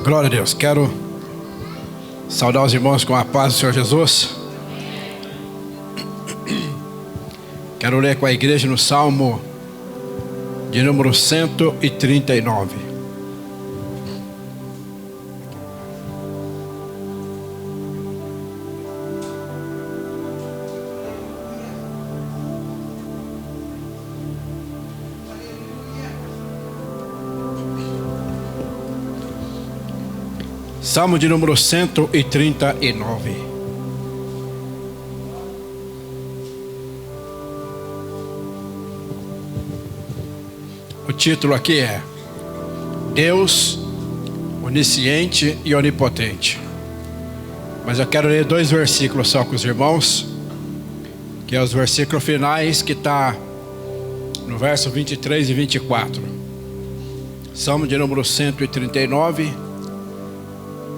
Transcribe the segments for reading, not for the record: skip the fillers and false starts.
Glória a Deus. Quero saudar os irmãos com a paz do Senhor Jesus. Quero ler com a igreja no Salmo de número 139. Salmo de número 139. O título aqui é Deus onisciente e onipotente. Mas eu quero ler 2 versículos só com os irmãos, que é os versículos finais, que está no verso 23 e 24. Salmo de número 139,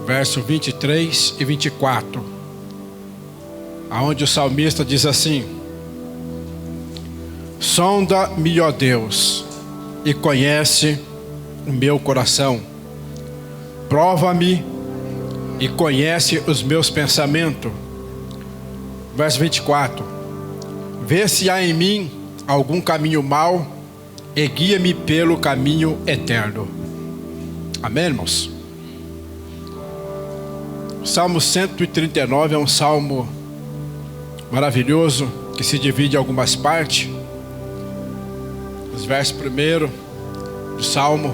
verso 23 e 24, aonde o salmista diz assim: sonda-me, ó Deus, e conhece o meu coração, prova-me e conhece os meus pensamentos. Verso 24: vê se há em mim algum caminho mau e guia-me pelo caminho eterno. Amém, irmãos? O Salmo 139 é um salmo maravilhoso, que se divide em algumas partes. Os versos primeiro do salmo,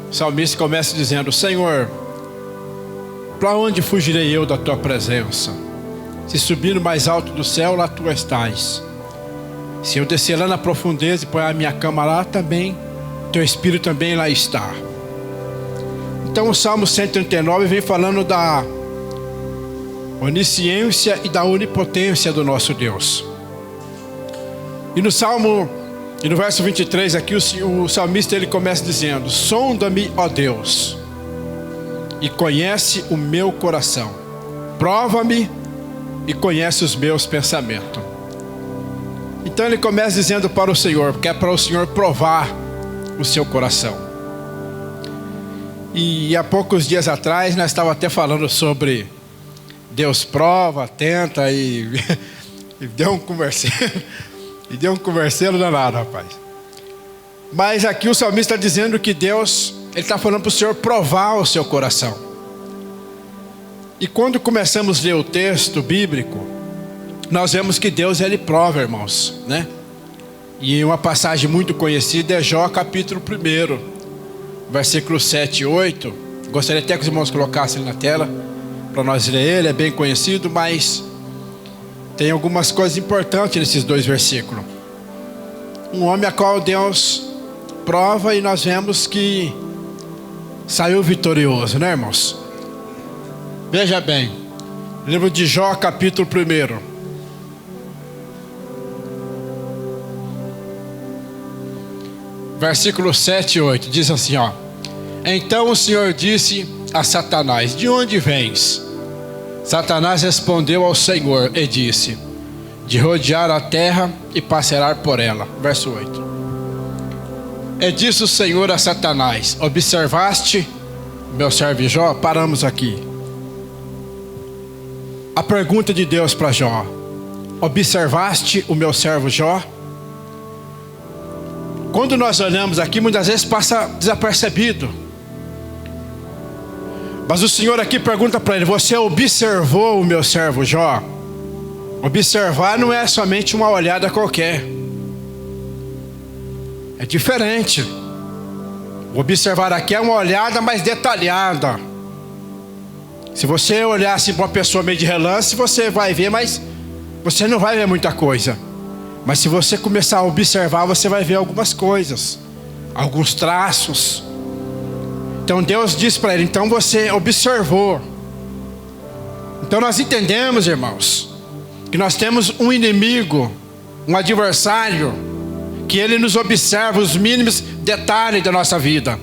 o salmista começa dizendo: Senhor, para onde fugirei eu da tua presença? Se subir no mais alto do céu, lá tu estás. Se eu descer lá na profundeza e pôr a minha cama lá, também teu espírito também lá está. Então o Salmo 139 vem falando da onisciência e da onipotência do nosso Deus. E no Salmo, e no verso 23 aqui, o salmista ele começa dizendo: sonda-me, ó Deus, e conhece o meu coração, prova-me e conhece os meus pensamentos. Então ele começa dizendo para o Senhor, que é para o Senhor provar o seu coração. E há poucos dias atrás nós estávamos até falando sobre Deus prova, tenta e deu um converseiro danado, rapaz. Mas aqui o salmista está dizendo que Deus, ele está falando para o Senhor provar o seu coração. E quando começamos a ler o texto bíblico, nós vemos que Deus ele prova, irmãos, né? E uma passagem muito conhecida é Jó capítulo 1, versículos 7 e 8. Gostaria até que os irmãos colocassem na tela para nós ler ele, é bem conhecido, mas tem algumas coisas importantes nesses 2 versículos. Um homem a qual Deus prova e nós vemos que saiu vitorioso, né, irmãos? Veja bem, livro de Jó capítulo 1, versículos 7 e 8, diz assim, ó: então o Senhor disse a Satanás: de onde vens? Satanás respondeu ao Senhor e disse: de rodear a terra e passear por ela. Verso 8: e disse o Senhor a Satanás: observaste meu servo Jó? Paramos aqui. A pergunta de Deus para Jó: observaste o meu servo Jó? Quando nós olhamos aqui, muitas vezes passa desapercebido. Mas o Senhor aqui pergunta para ele: você observou o meu servo Jó? Observar não é somente uma olhada qualquer. É diferente. Observar aqui é uma olhada mais detalhada. Se você olhar assim para uma pessoa meio de relance, você vai ver, mas você não vai ver muita coisa. Mas se você começar a observar, você vai ver algumas coisas, alguns traços. Então Deus diz para ele: então você observou. Então nós entendemos, irmãos, que nós temos um inimigo, um adversário, que ele nos observa os mínimos detalhes da nossa vida.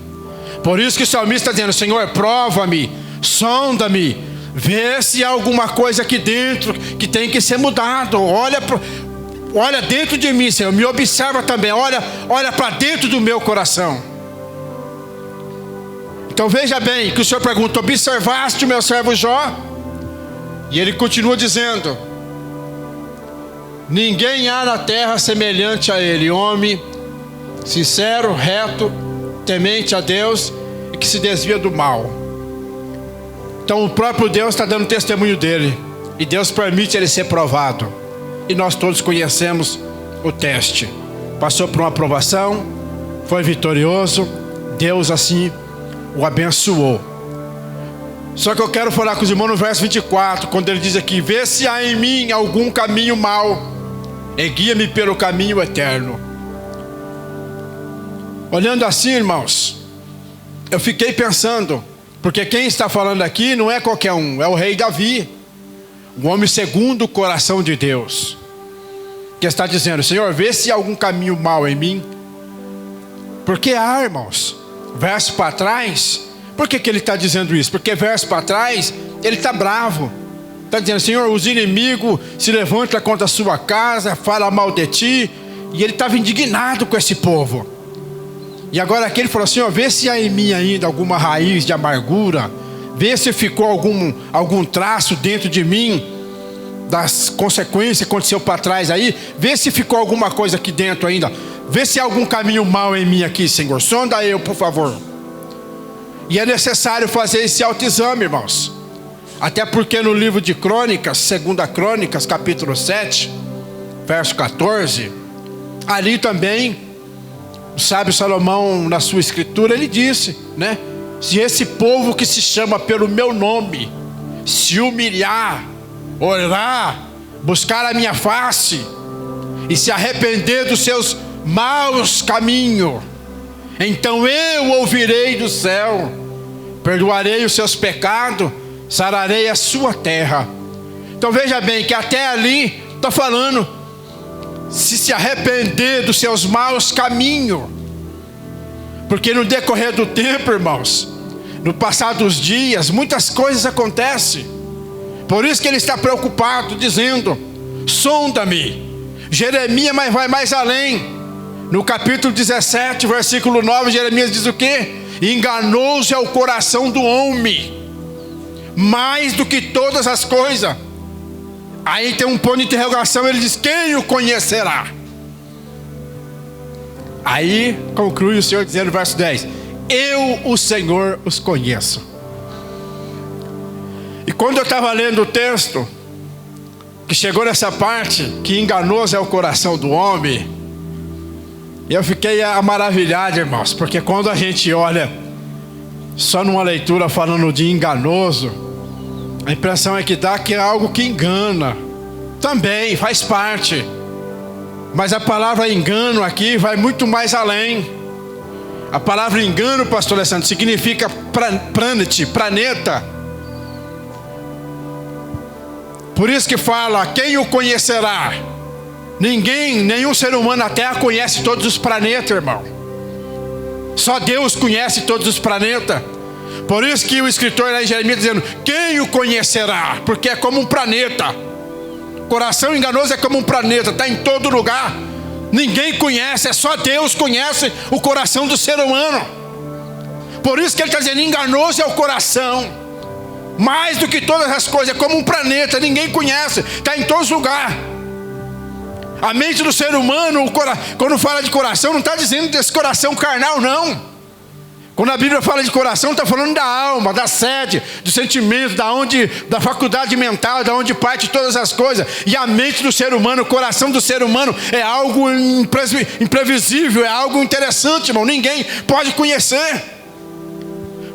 Por isso que o salmista está dizendo: Senhor, prova-me, sonda-me, vê se há alguma coisa aqui dentro que tem que ser mudado. Olha dentro de mim, Senhor, me observa também, olha para dentro do meu coração. Então veja bem que o Senhor pergunta: observaste o meu servo Jó? E ele continua dizendo: ninguém há na terra semelhante a ele, homem sincero, reto, temente a Deus e que se desvia do mal. Então o próprio Deus está dando testemunho dele, e Deus permite ele ser provado, e nós todos conhecemos o teste. Passou por uma aprovação, foi vitorioso, Deus assim o abençoou. Só que eu quero falar com os irmãos no verso 24, quando ele diz aqui: vê se há em mim algum caminho mau e guia-me pelo caminho eterno. Olhando assim, irmãos, eu fiquei pensando, porque quem está falando aqui não é qualquer um, é o rei Davi, o homem segundo o coração de Deus, que está dizendo: Senhor, vê se há algum caminho mau em mim. Porque há, irmãos, verso para trás. Por que ele está dizendo isso? Porque verso para trás, ele está bravo, está dizendo: Senhor, os inimigos se levantam contra a sua casa, falam mal de ti, e ele estava indignado com esse povo. E agora aqui ele falou: Senhor, vê se há em mim ainda alguma raiz de amargura, vê se ficou algum traço dentro de mim, das consequências que aconteceu para trás aí, vê se ficou alguma coisa aqui dentro ainda, vê se há algum caminho mau em mim aqui, Senhor, sonda eu, por favor. E é necessário fazer esse autoexame, irmãos, até porque no livro de Crônicas, 2 Crônicas, capítulo 7, verso 14, ali também o sábio Salomão, na sua escritura, ele disse, né? Se esse povo que se chama pelo meu nome se humilhar, orar, buscar a minha face e se arrepender dos seus maus caminhos, então eu ouvirei do céu, perdoarei os seus pecados, sararei a sua terra. Então veja bem que até ali está falando: se arrepender dos seus maus caminhos. Porque no decorrer do tempo, irmãos, no passar dos dias, muitas coisas acontecem. Por isso que ele está preocupado, dizendo: sonda-me. Jeremias vai mais além. No capítulo 17, versículo 9, Jeremias diz o quê? Enganoso é o coração do homem, mais do que todas as coisas. Aí tem um ponto de interrogação, ele diz: quem o conhecerá? Aí conclui o Senhor dizendo no verso 10: eu, o Senhor, os conheço. E quando eu estava lendo o texto, que chegou nessa parte, que enganoso é o coração do homem, eu fiquei maravilhado, irmãos, porque quando a gente olha só numa leitura falando de enganoso, a impressão é que dá que é algo que engana. Também faz parte, mas a palavra engano aqui vai muito mais além. A palavra engano, pastor Alessandro, significa planeta. Por isso que fala: quem o conhecerá? Ninguém, nenhum ser humano na terra conhece todos os planetas, irmão. Só Deus conhece todos os planetas. Por isso que o escritor lá em Jeremias dizendo: quem o conhecerá? Porque é como um planeta. Coração enganoso é como um planeta, está em todo lugar. Ninguém conhece, é só Deus conhece o coração do ser humano. Por isso que ele está dizendo: enganoso é o coração, mais do que todas as coisas, é como um planeta, ninguém conhece, está em todos os lugares. A mente do ser humano, quando fala de coração, não está dizendo desse coração carnal, não. Quando a Bíblia fala de coração, está falando da alma, da sede, do sentimento, da faculdade mental, da onde parte todas as coisas. E a mente do ser humano, o coração do ser humano é algo imprevisível, é algo interessante, irmão. Ninguém pode conhecer.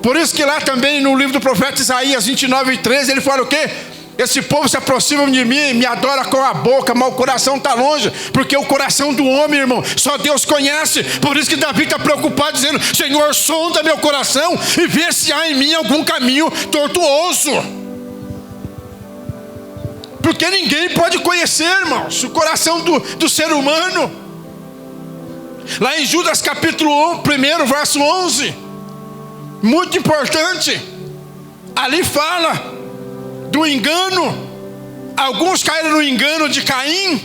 Por isso que lá também no livro do profeta Isaías 29:13, ele fala o quê? Esse povo se aproxima de mim, me adora com a boca, mas o coração está longe. Porque o coração do homem, irmão, só Deus conhece. Por isso que Davi está preocupado, dizendo: Senhor, sonda meu coração e vê se há em mim algum caminho tortuoso. Porque ninguém pode conhecer, irmãos, o coração do ser humano. Lá em Judas capítulo 1, verso 11, muito importante, ali fala do engano. Alguns caíram no engano de Caim,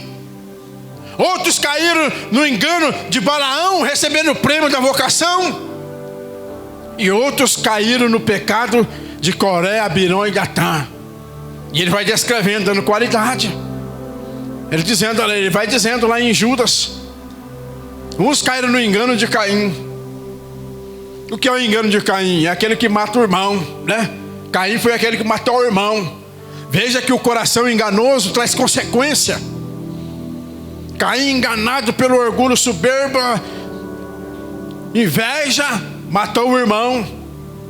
outros caíram no engano de Balaão, recebendo o prêmio da vocação. e outros caíram no pecado de Coré, Abirão e Datã. E ele vai descrevendo, dando qualidade. Ele vai dizendo lá em Judas: uns caíram no engano de Caim. O que é o engano de Caim? É aquele que mata o irmão, né? Caim foi aquele que matou o irmão. Veja que o coração enganoso traz consequência. Caim, enganado pelo orgulho, soberba, inveja, matou o irmão.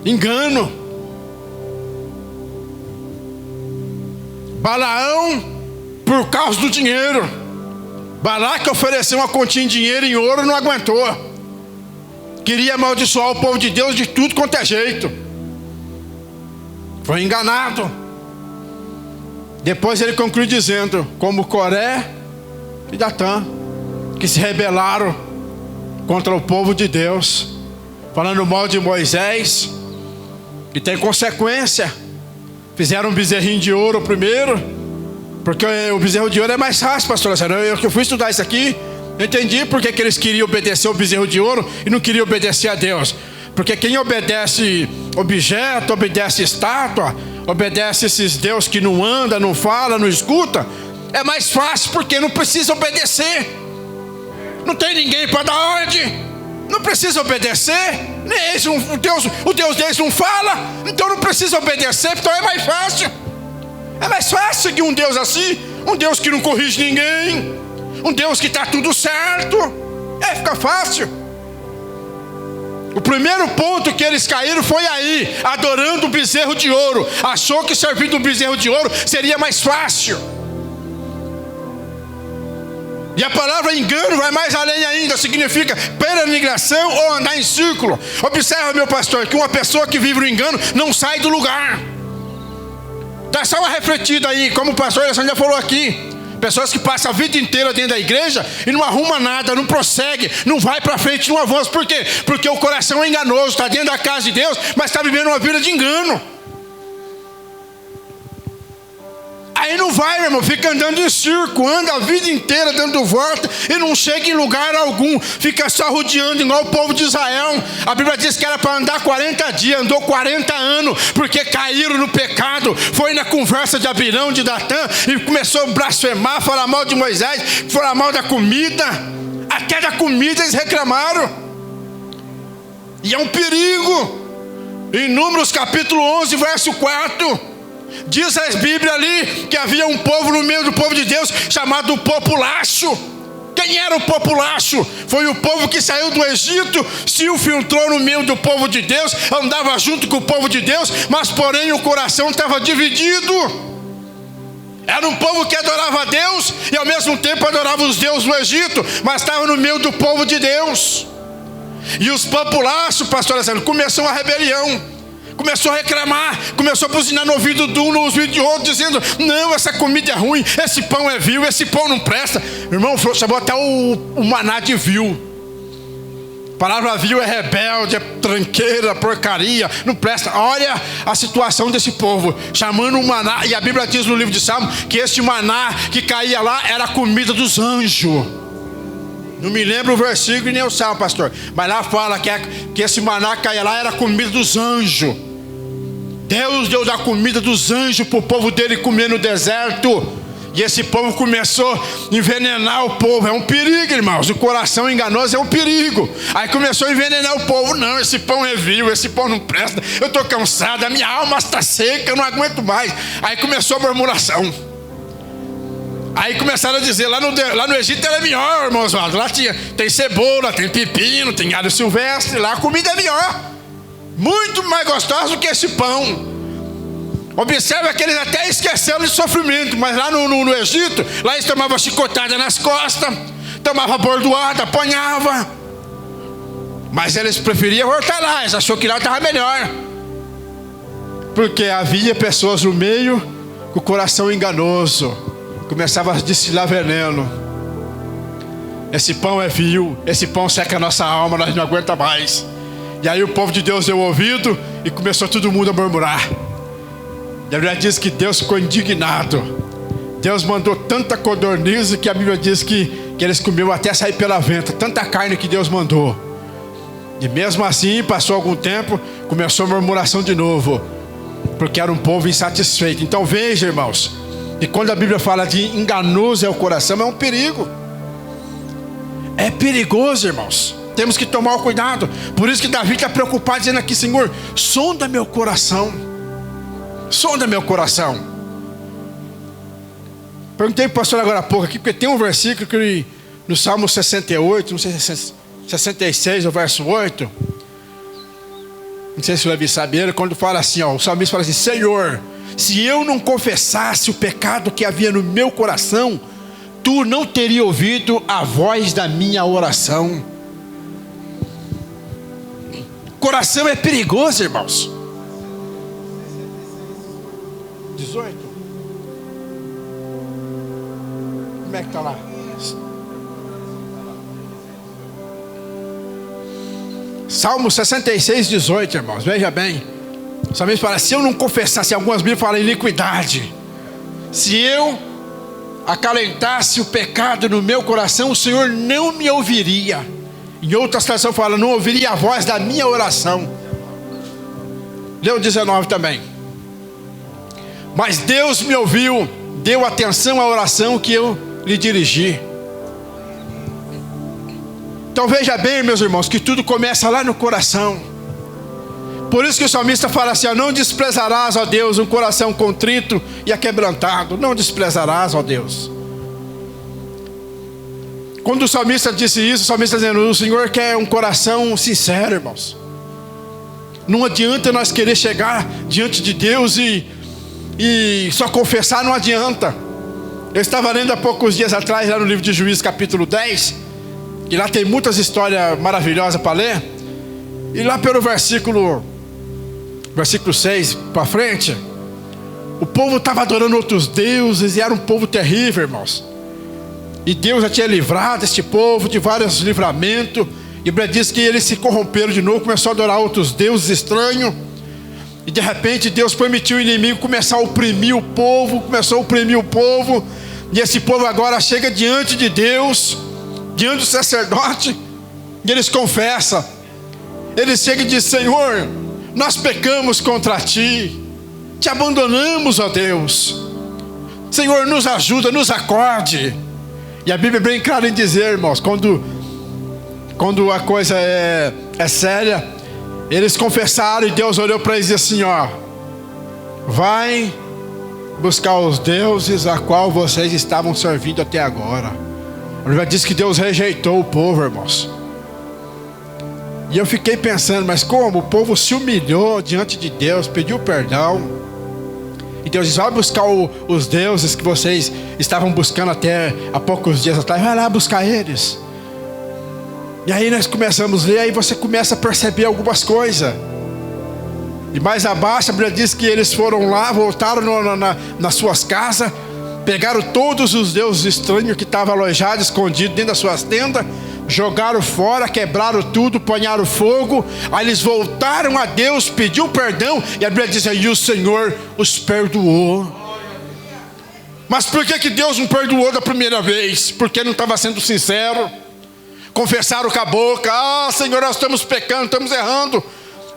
Engano. Balaão, por causa do dinheiro. Balaque ofereceu uma continha de dinheiro em ouro, não aguentou. Queria amaldiçoar o povo de Deus de tudo quanto é jeito. Foi enganado. Depois ele conclui dizendo: como Coré e Datã, que se rebelaram contra o povo de Deus, falando mal de Moisés, e tem consequência. Fizeram um bezerrinho de ouro primeiro, porque o bezerro de ouro é mais fácil, pastor. Eu fui estudar isso aqui, eu entendi porque que eles queriam obedecer o bezerro de ouro e não queriam obedecer a Deus. Porque quem obedece objeto, obedece estátua, obedece esses deuses que não anda, não fala, não escuta, é mais fácil porque não precisa obedecer. Não tem ninguém para dar ordem. Não precisa obedecer. Nem esse, o Deus deles não fala. Então não precisa obedecer. Então é mais fácil. É mais fácil seguir um Deus assim. Um Deus que não corrige ninguém. Um Deus que está tudo certo. Fica fácil. O primeiro ponto que eles caíram foi aí, adorando o bezerro de ouro. Achou que servindo o bezerro de ouro seria mais fácil. E a palavra engano vai mais além ainda, significa peregrinação ou andar em círculo. Observa, meu pastor, que uma pessoa que vive no engano não sai do lugar. Dá só uma refletida aí, como o pastor Alessandro já falou aqui. Pessoas que passam a vida inteira dentro da igreja e não arruma nada, não prossegue, não vai para frente, não avança. Por quê? Porque o coração é enganoso, está dentro da casa de Deus, mas está vivendo uma vida de engano. Aí não vai, meu irmão, fica andando em circo, anda a vida inteira dando volta e não chega em lugar algum, fica só rodeando igual o povo de Israel. A Bíblia diz que era para andar 40 dias, andou 40 anos, porque caíram no pecado. Foi na conversa de Abirão, de Datã, e começou a blasfemar, falar mal de Moisés, falar mal da comida. Até da comida eles reclamaram. E é um perigo. Em Números capítulo 11, verso 4, diz a Bíblia ali que havia um povo no meio do povo de Deus chamado populacho. Quem era o populacho? Foi o povo que saiu do Egito, se infiltrou no meio do povo de Deus, andava junto com o povo de Deus, mas porém o coração estava dividido. Era um povo que adorava a Deus e ao mesmo tempo adorava os deuses do Egito, mas estava no meio do povo de Deus. E os populaços, pastor Alessandro, começou a rebelião. Começou a reclamar, começou a buzinar no ouvido de um, no ouvido de outro, dizendo: não, essa comida é ruim, esse pão é vil, esse pão não presta. Irmão, chamou até o maná de vil. A palavra vil é rebelde, é tranqueira, porcaria, não presta. Olha a situação desse povo, chamando o maná. E a Bíblia diz no livro de Salmo que esse maná que caía lá era a comida dos anjos. Não me lembro o versículo e nem o salmo, pastor, mas lá fala que esse maná que caía lá era a comida dos anjos. Deus deu da comida dos anjos para o povo dele comer no deserto. E esse povo começou a envenenar o povo. É um perigo, irmãos. O coração enganoso é um perigo. Aí começou a envenenar o povo. Não, esse pão é vil, esse pão não presta. Eu estou cansado, a minha alma está seca, eu não aguento mais. Aí começou a murmuração. Aí começaram a dizer, lá no Egito era melhor, irmão Oswaldo. Lá tem cebola, tem pepino, tem alho silvestre. Lá a comida é melhor. Muito mais gostosa do que esse pão. Observa que eles até esqueceram de sofrimento. Mas lá no Egito, lá eles tomavam chicotada nas costas, tomavam bordoada, apanhava. Mas eles preferiam voltar lá. Eles acharam que lá estava melhor. Porque havia pessoas no meio com o coração enganoso. Começava a destilar veneno. Esse pão é vil, esse pão seca a nossa alma, nós não aguenta mais. E aí o povo de Deus deu ouvido e começou todo mundo a murmurar. E a Bíblia diz que Deus ficou indignado. Deus mandou tanta codorniz que a Bíblia diz que eles comiam até sair pela venta. Tanta carne que Deus mandou. E mesmo assim, passou algum tempo, começou a murmuração de novo, porque era um povo insatisfeito. Então veja, irmãos, e quando a Bíblia fala de enganoso é o coração, é um perigo. É perigoso, irmãos. Temos que tomar o cuidado. Por isso que Davi está preocupado, dizendo aqui: Senhor, sonda meu coração. Sonda meu coração. Perguntei para o pastor agora há pouco aqui, porque tem um versículo que no Salmo 68, não sei se é 66, o verso 8. Não sei se o Levi sabia, quando fala assim, ó, o salmista fala assim: Senhor, se eu não confessasse o pecado que havia no meu coração, tu não teria ouvido a voz da minha oração. Coração é perigoso, irmãos. 18. Como é que está lá? Salmo 66, 18, irmãos. Veja bem. O salmista fala: se eu não confessasse, algumas Bíblias falam iniquidade, se eu acalentasse o pecado no meu coração, o Senhor não me ouviria. Em outra situação fala: não ouviria a voz da minha oração. Leu 19 também. Mas Deus me ouviu, deu atenção à oração que eu lhe dirigi. Então veja bem, meus irmãos, que tudo começa lá no coração. Por isso que o salmista fala assim: ó, não desprezarás, ó Deus, um coração contrito e aquebrantado. Não desprezarás, ó Deus. Quando o salmista disse isso, o salmista está dizendo: o Senhor quer um coração sincero, irmãos. Não adianta nós querer chegar diante de Deus e só confessar, não adianta. Eu estava lendo há poucos dias atrás, lá no livro de Juízes, capítulo 10, e lá tem muitas histórias maravilhosas para ler. E lá pelo versículo 6 para frente, o povo estava adorando outros deuses, e era um povo terrível, irmãos. E Deus já tinha livrado este povo de vários livramentos. E a Bíblia diz que eles se corromperam de novo, começou a adorar outros deuses estranhos. E de repente Deus permitiu o inimigo começar a oprimir o povo. Começou a oprimir o povo. E esse povo agora chega diante de Deus, diante do sacerdote, e eles confessam. Eles chegam e dizem: Senhor, nós pecamos contra ti, te abandonamos, ó Deus. Senhor, nos ajuda, nos acorde. E a Bíblia é bem clara em dizer, irmãos, quando a coisa é séria, eles confessaram e Deus olhou para eles e disse assim: ó, vai buscar os deuses a qual vocês estavam servindo até agora. A Bíblia diz que Deus rejeitou o povo, irmãos. E eu fiquei pensando: mas como? O povo se humilhou diante de Deus, pediu perdão. E Deus diz: vai buscar os deuses que vocês estavam buscando até há poucos dias atrás. Vai lá buscar eles. E aí nós começamos a ler, aí você começa a perceber algumas coisas. E mais abaixo a Bíblia diz que eles foram lá, voltaram nas suas casas, pegaram todos os deuses estranhos que estavam alojados, escondidos dentro das suas tendas, jogaram fora, quebraram tudo, ponharam fogo. Aí eles voltaram a Deus, pediu perdão, e a Bíblia diz aí: o Senhor os perdoou. Mas por que Deus não perdoou da primeira vez? Porque não estava sendo sincero. Confessaram com a boca: ah, Senhor, nós estamos pecando, estamos errando.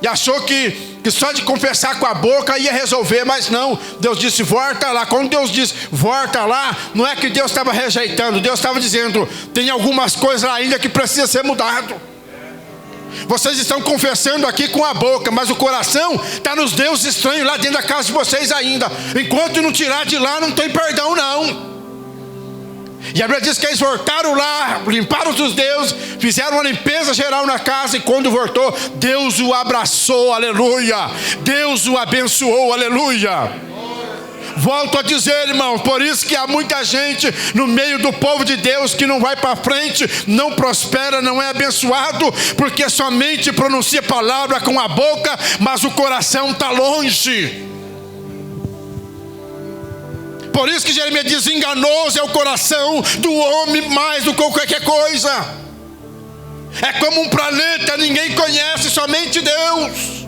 E achou que só de confessar com a boca ia resolver, mas não. Deus disse: volta lá. Quando Deus disse volta lá, não é que Deus estava rejeitando, Deus estava dizendo: tem algumas coisas lá ainda que precisa ser mudado. Vocês estão confessando aqui com a boca, mas o coração está nos deuses estranhos lá dentro da casa de vocês ainda. Enquanto não tirar de lá, não tem perdão não. E a Bíblia diz que eles voltaram lá, limparam os deuses, fizeram uma limpeza geral na casa, e quando voltou, Deus o abraçou, aleluia. Deus o abençoou, aleluia. Volto a dizer, irmãos, por isso que há muita gente no meio do povo de Deus que não vai para frente, não prospera, não é abençoado, porque somente pronuncia a palavra com a boca, mas o coração está longe. Por isso que Jeremias diz: enganoso é o coração do homem mais do que qualquer coisa. É como um planeta, ninguém conhece, somente Deus.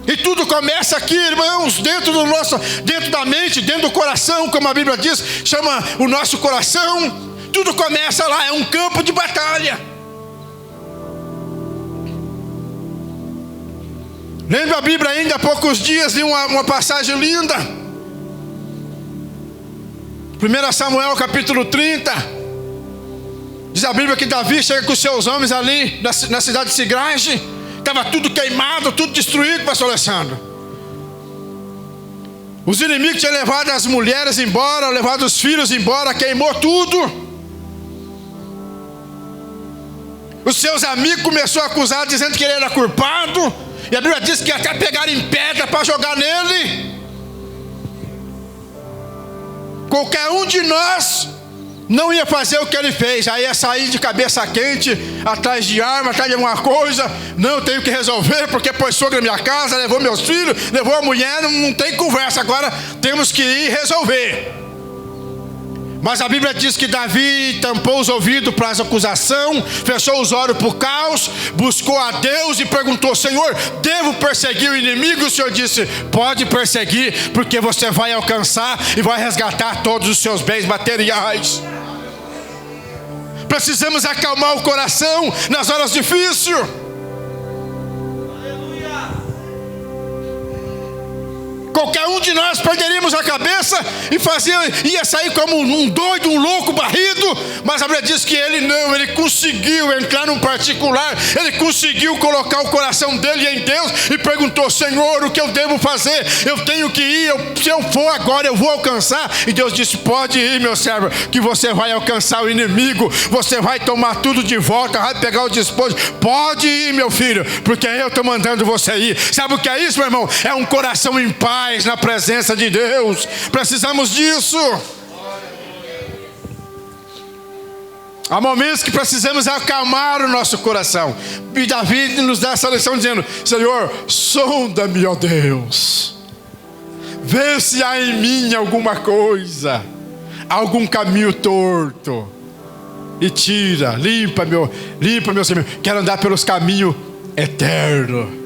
E tudo começa aqui, irmãos, dentro da mente, dentro do coração, como a Bíblia diz, chama o nosso coração. Tudo começa lá, é um campo de batalha. Lendo a Bíblia ainda há poucos dias, li uma passagem linda. 1 Samuel capítulo 30. Diz a Bíblia que Davi chega com os seus homens ali na cidade de Sigrage. Estava tudo queimado, tudo destruído, pastor Alessandro. Os inimigos tinham levado as mulheres embora, levado os filhos embora, queimou tudo. Os seus amigos começaram a acusar, dizendo que ele era culpado. E a Bíblia diz que até pegaram em pedra para jogar nele. Qualquer um de nós não ia fazer o que ele fez. Aí ia sair de cabeça quente, atrás de arma, atrás de alguma coisa. Não, eu tenho que resolver, porque pôs sogra na minha casa, levou meus filhos, levou a mulher, não tem conversa. Agora temos que ir resolver. Mas a Bíblia diz que Davi tampou os ouvidos para as acusações, fechou os olhos para o caos, buscou a Deus e perguntou: Senhor, devo perseguir o inimigo? O Senhor disse: pode perseguir, porque você vai alcançar e vai resgatar todos os seus bens materiais. Precisamos acalmar o coração nas horas difíceis. Qualquer um de nós perderíamos a cabeça e ia sair como um doido, um louco barrido. Mas a Bíblia diz que ele não, ele conseguiu entrar num particular, ele conseguiu colocar o coração dele em Deus e perguntou: Senhor, o que eu devo fazer? Eu tenho que ir, se eu for agora eu vou alcançar. E Deus disse: pode ir, meu servo, que você vai alcançar o inimigo, você vai tomar tudo de volta, vai pegar o despojo. Pode ir, meu filho, porque eu estou mandando você ir. Sabe o que é isso, meu irmão? É um coração em paz na presença de Deus. Precisamos disso. Há momentos que precisamos acalmar o nosso coração. E Davi nos dá essa lição dizendo: Senhor, sonda-me, ó Deus, vê se há em mim alguma coisa, algum caminho torto, e tira, limpa meu Senhor. Quero andar pelos caminhos eternos.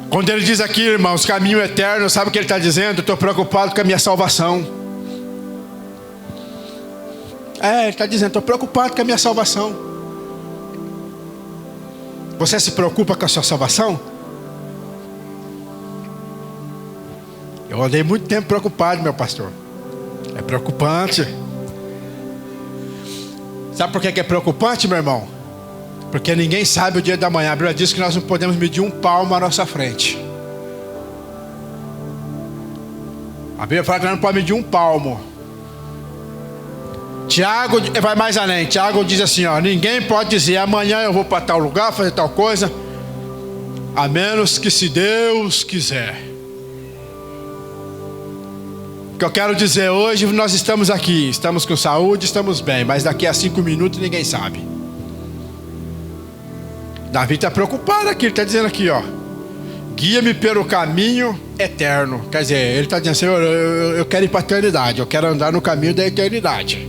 Quando ele diz aqui, irmãos, caminho eterno, sabe o que ele está dizendo? Estou preocupado com a minha salvação. Ele está dizendo: estou preocupado com a minha salvação. Você se preocupa com a sua salvação? Eu andei muito tempo preocupado, meu pastor. É preocupante. Sabe por que é preocupante, meu irmão? Porque ninguém sabe o dia da manhã. A Bíblia diz que nós não podemos medir um palmo à nossa frente. A Bíblia fala que nós não podemos medir um palmo. Tiago vai mais além. Tiago diz assim, ninguém pode dizer: amanhã eu vou para tal lugar fazer tal coisa, a menos que se Deus quiser. O que eu quero dizer: hoje nós estamos aqui, estamos com saúde, estamos bem, mas daqui a 5 minutos ninguém sabe. Davi está preocupado aqui, ele está dizendo aqui, guia-me pelo caminho eterno. Quer dizer, ele está dizendo: Senhor, eu quero ir para a eternidade, eu quero andar no caminho da eternidade.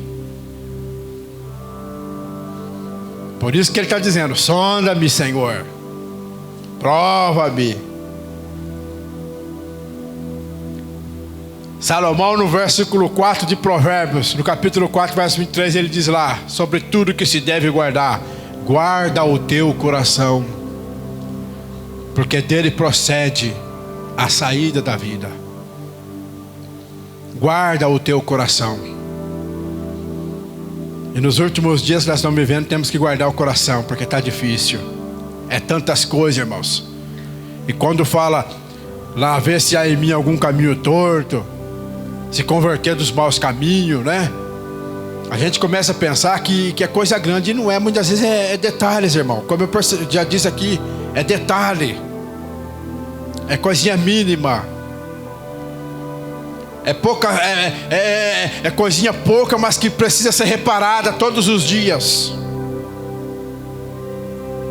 Por isso que ele está dizendo: sonda-me, Senhor, prova-me. Salomão, no versículo 4 de Provérbios, no capítulo 4, verso 23, ele diz lá: sobre tudo que se deve guardar, guarda o teu coração, porque dele procede a saída da vida. Guarda o teu coração. E nos últimos dias que nós estamos vivendo, temos que guardar o coração, porque está difícil. É tantas coisas, irmãos. E quando fala lá, ver se há em mim algum caminho torto, se converter dos maus caminhos, né? A gente começa a pensar que é coisa grande, e não é. Muitas vezes é detalhes, irmão. Como eu já disse aqui, é detalhe, é coisinha mínima, é pouca, é coisinha pouca, mas que precisa ser reparada todos os dias.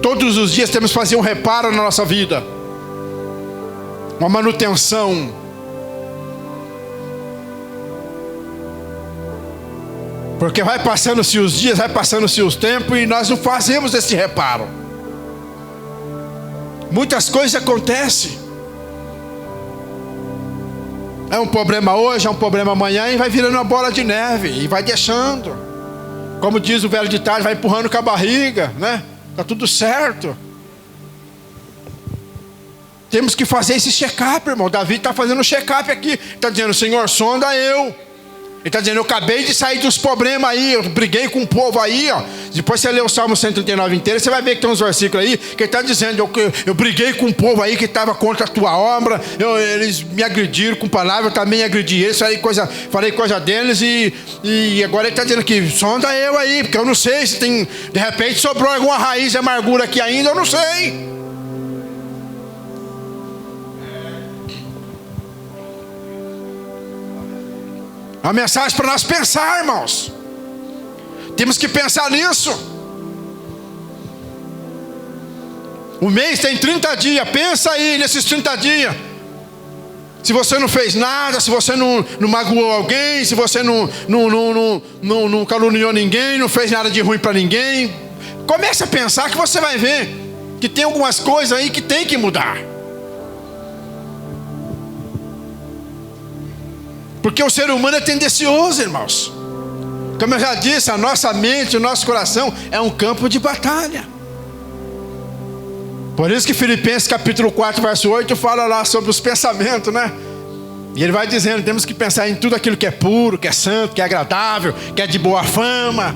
Todos os dias temos que fazer um reparo na nossa vida, uma manutenção. Porque vai passando-se os dias, vai passando-se os tempos, e nós não fazemos esse reparo. Muitas coisas acontecem. É um problema hoje, é um problema amanhã, e vai virando uma bola de neve, e vai deixando. Como diz o velho ditado, vai empurrando com a barriga, né? Tá tudo certo. Temos que fazer esse check-up, irmão. Davi está fazendo um check-up aqui. Está dizendo, Senhor, sonda eu. Ele está dizendo, eu acabei de sair dos problemas aí. Eu briguei com o povo aí, ó. Depois você lê o Salmo 139 inteiro, você vai ver que tem uns versículos aí que ele está dizendo, eu briguei com o povo aí que estava contra a tua obra. Eles me agrediram com palavras, eu também agredi eles. Falei coisa deles e agora ele está dizendo que sonda eu aí. Porque eu não sei se tem, de repente sobrou alguma raiz de amargura aqui ainda, eu não sei. É uma mensagem para nós pensar, irmãos. Temos que pensar nisso. O mês tem 30 dias. Pensa aí nesses 30 dias. Se você não fez nada, se você não magoou alguém, se você não caluniou ninguém, não fez nada de ruim para ninguém, comece a pensar que você vai ver que tem algumas coisas aí que tem que mudar. Porque o ser humano é tendencioso, irmãos. Como eu já disse, a nossa mente, o nosso coração é um campo de batalha. Por isso que Filipenses capítulo 4, verso 8 fala lá sobre os pensamentos, né? E ele vai dizendo, temos que pensar em tudo aquilo que é puro, que é santo, que é agradável, que é de boa fama,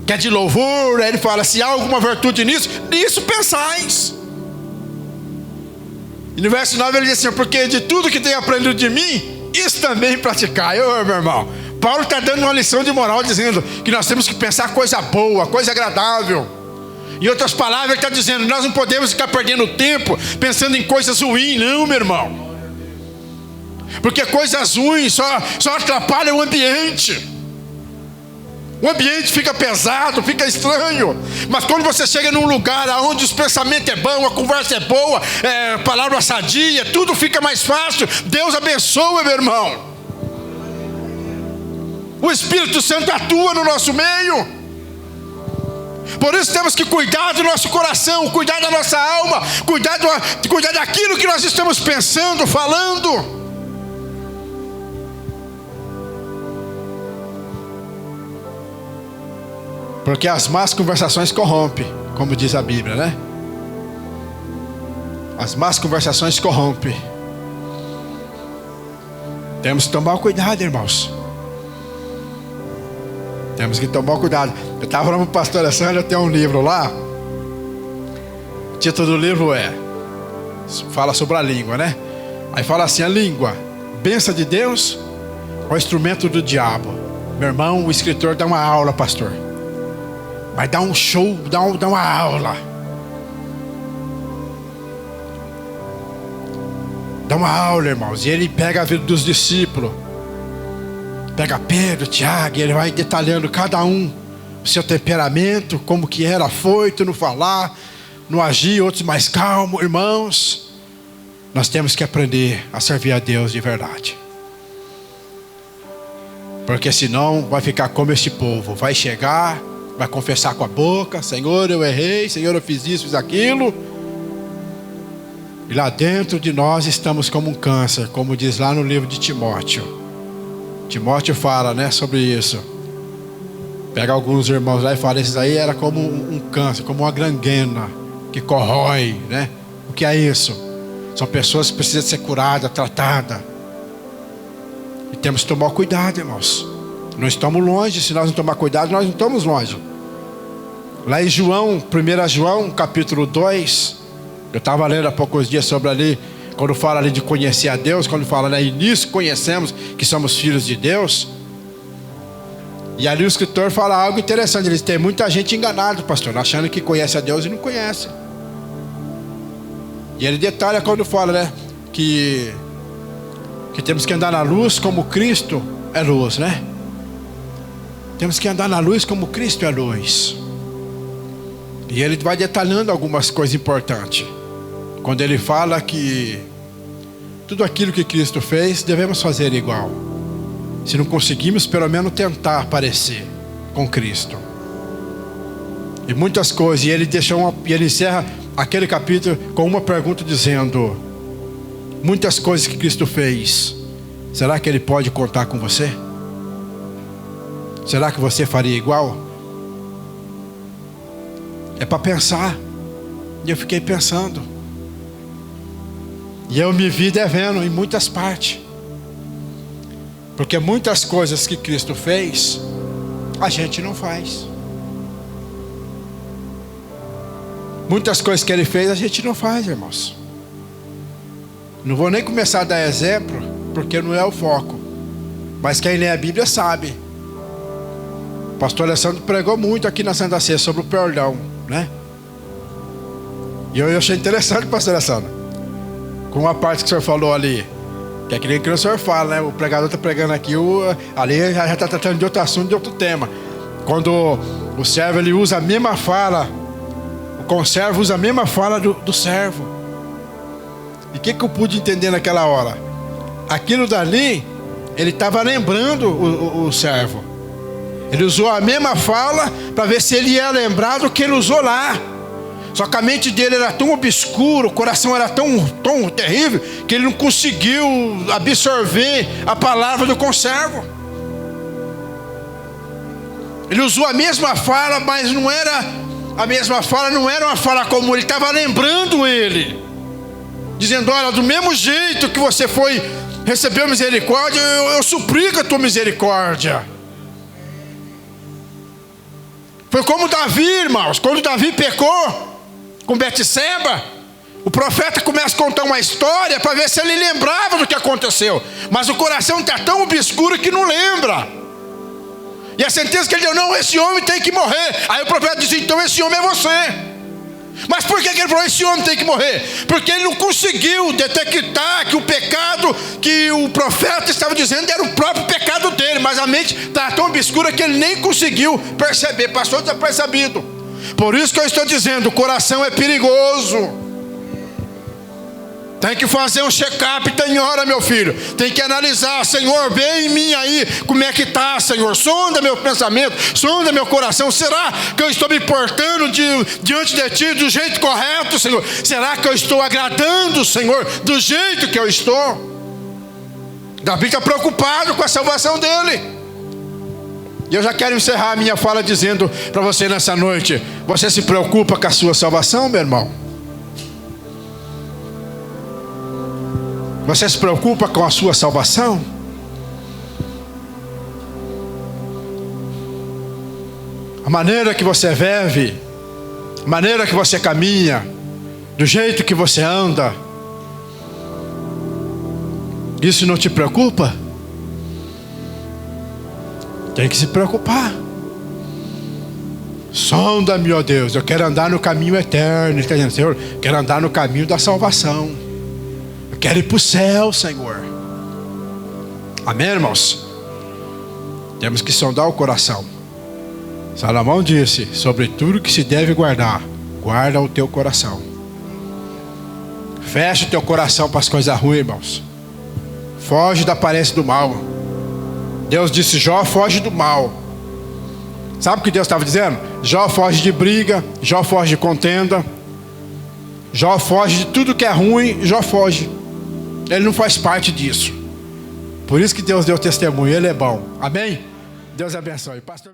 que é de louvor. Aí ele fala, se há alguma virtude nisso pensais. E no verso 9 ele diz assim, porque de tudo que tenho aprendido de mim, isso também praticai. Ô, meu irmão, Paulo está dando uma lição de moral, dizendo que nós temos que pensar coisa boa, coisa agradável. Em outras palavras, ele está dizendo, nós não podemos ficar perdendo tempo pensando em coisas ruins, não, meu irmão. Porque coisas ruins só atrapalham o ambiente. O ambiente fica pesado, fica estranho. Mas quando você chega num lugar onde os pensamentos é bom, a conversa é boa, palavra sadia, tudo fica mais fácil. Deus abençoa, meu irmão. O Espírito Santo atua no nosso meio. Por isso temos que cuidar do nosso coração, cuidar da nossa alma, cuidar daquilo que nós estamos pensando, falando. Porque as más conversações corrompem, como diz a Bíblia, né? As más conversações corrompem. Temos que tomar cuidado, irmãos. Temos que tomar cuidado. Eu estava falando para o pastor Alessandro, tem um livro lá. O título do livro fala sobre a língua, né? Aí fala assim, a língua, bênção de Deus ou instrumento do diabo? Meu irmão, o escritor dá uma aula, pastor. Vai dar um show, dá uma aula. Dá uma aula, irmãos. E ele pega a vida dos discípulos. Pega Pedro, Tiago, e ele vai detalhando cada um o seu temperamento, como que era afoito no falar, no agir, outros mais calmos. Irmãos, nós temos que aprender a servir a Deus de verdade. Porque senão vai ficar como este povo. Vai chegar, vai confessar com a boca, Senhor, eu errei, Senhor, eu fiz isso, fiz aquilo. E lá dentro de nós estamos como um câncer, como diz lá no livro de Timóteo. Timóteo fala, né, sobre isso. Pega alguns irmãos lá e fala, esses aí era como um câncer, como uma gangrena que corrói, né? O que é isso? São pessoas que precisam ser curadas, tratadas. E temos que tomar cuidado, irmãos. Não estamos longe, se nós não tomar cuidado, nós não estamos longe. Lá em João, 1 João, capítulo 2, eu estava lendo há poucos dias sobre ali, quando fala ali de conhecer a Deus, quando fala, né, e nisso conhecemos que somos filhos de Deus. E ali o escritor fala algo interessante, ele diz, tem muita gente enganada, pastor, achando que conhece a Deus e não conhece. E ele detalha quando fala, né, que temos que andar na luz como Cristo é luz, né? Temos que andar na luz como Cristo é luz. E ele vai detalhando algumas coisas importantes. Quando ele fala que tudo aquilo que Cristo fez, devemos fazer igual. Se não conseguimos, pelo menos tentar parecer com Cristo. E muitas coisas. E ele ele encerra aquele capítulo com uma pergunta dizendo: muitas coisas que Cristo fez, será que Ele pode contar com você? Será que você faria igual? É para pensar. E eu fiquei pensando. E eu me vi devendo em muitas partes. Porque muitas coisas que Cristo fez, a gente não faz. Muitas coisas que Ele fez, a gente não faz, irmãos. Não vou nem começar a dar exemplo, porque não é o foco. Mas quem lê a Bíblia sabe. O pastor Alessandro pregou muito aqui na Santa Ceia sobre o perdão, né? E eu achei interessante, pastor Alessandro, com uma parte que o senhor falou ali, que é que nem que o senhor fala, né? O pregador está pregando aqui, ali já está tratando de outro assunto, de outro tema. Quando o servo ele usa a mesma fala, o conservo usa a mesma fala do servo. E o que eu pude entender naquela hora? Aquilo dali, ele estava lembrando o servo. Ele usou a mesma fala para ver se ele ia lembrar do que ele usou lá. Só que a mente dele era tão obscura, o coração era tão terrível, que ele não conseguiu absorver a palavra do conservo. Ele usou a mesma fala, mas não era a mesma fala, não era uma fala comum. Ele estava lembrando ele, dizendo: olha, do mesmo jeito que você recebeu misericórdia, eu suplico a tua misericórdia. Foi como Davi, irmãos. Quando Davi pecou com Betseba, o profeta começa a contar uma história para ver se ele lembrava do que aconteceu, mas o coração está tão obscuro que não lembra. E a sentença que ele deu: não, esse homem tem que morrer. Aí o profeta disse: então esse homem é você. Mas por que ele falou: esse homem tem que morrer? Porque ele não conseguiu detectar que o pecado que o profeta estava dizendo era o próprio pecado dele, mas a mente estava tão obscura que ele nem conseguiu perceber, passou desapercebido. Por isso que eu estou dizendo, o coração é perigoso. Tem que fazer um check-up, tem hora, meu filho. Tem que analisar: Senhor, vê em mim aí como é que está, Senhor. Sonda meu pensamento, sonda meu coração. Será que eu estou me portando diante de Ti do jeito correto, Senhor? Será que eu estou agradando, Senhor, do jeito que eu estou? Davi está preocupado com a salvação dele. E eu já quero encerrar a minha fala dizendo para você nessa noite: você se preocupa com a sua salvação, meu irmão? Você se preocupa com a sua salvação? A maneira que você vive, a maneira que você caminha, do jeito que você anda, isso não te preocupa? Tem que se preocupar. Sonda-me, ó Deus, eu quero andar no caminho eterno. Ele está dizendo: Senhor, eu quero andar no caminho da salvação. Quero ir para o céu, Senhor. Amém, irmãos? Temos que sondar o coração. Salomão disse: sobre tudo que se deve guardar, guarda o teu coração. Fecha o teu coração para as coisas ruins, irmãos. Foge da aparência do mal. Deus disse: Jó, foge do mal. Sabe o que Deus estava dizendo? Jó foge de briga, Jó foge de contenda, Jó foge de tudo que é ruim. Jó foge. Ele não faz parte disso. Por isso que Deus deu testemunho. Ele é bom. Amém? Deus abençoe. Pastor...